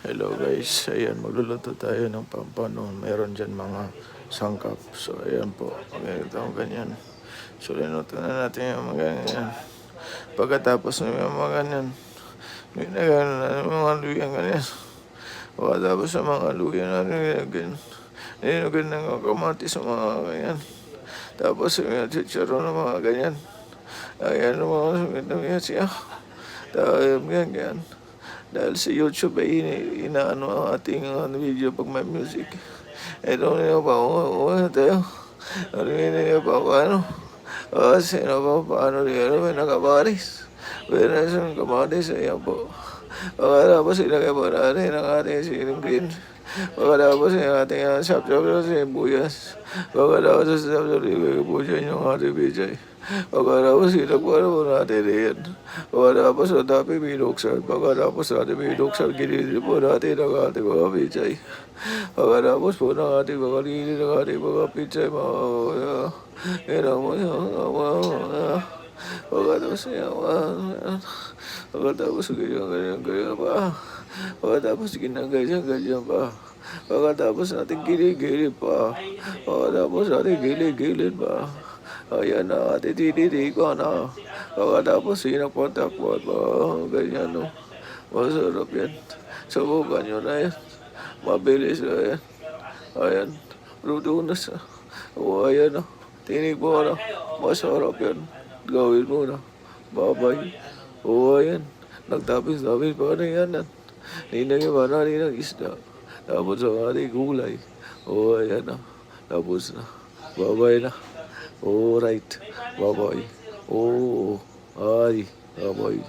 Hello guys, ayan magluluto tayo ng pampano. Meron dyan mga sangkap. So ayan po, ganito ganyan. So linuto na natin yung mga ganyan. Pagkatapos ng mga ganyan, ginagawa na ng mga luya ganyan. Pagkatapos ng mga luya natin ginagawa, nilagyan ng mga kamatis sa mga ganyan. Tapos yung chicharon ng mga ganyan. Ayan ang mga sumit na siya. Tapos ganyan. Dahil sa YouTube ay inaano ang ating video pag may music. Ito nila pa ako tayo. Ano nila pa ako ano. Sino pa paano nila may nakabaris. Pero nasa kamatis ayan po. Pagkatapos ilagay po natin ang ating siling green. Pagkatapos yung ating sap-sap sa sibuyas. Pagkatapos sa sap-sap ilagay po dyan yung ating bijay. Pagkatapos ilagay po natin yan. Pagkatapos natin binuksan. Pagkatapos natin binuksan, ginili po natin ang ating mga bijay. Pagkatapos po ng ating mga lili ng ating mga bijay. Pagkatapos pagkatapos ganyan pa. Pagkatapos ganyan pa. Pagkatapos natin gili-gili pa. Pagkatapos natin gili-gili pa. Ayan na, tititi-ko na. Pagkatapos sinapot-tapot pa. Ganyan no. Masarap yan. Subukan nyo na yan. Mabilis na yan. Ayan. Luto na sa. O ayan no. Tinig mo na. Masarap yan. Gawin mo na. Babay. O ayan. Nagtapis-tapis pa na yan. Ninagyan pa natin ng isda. Tapos ang ating gulay. O ayan na. Tapos na. Babay na. Alright. Bye-bye. Oh, ay. Bye-bye.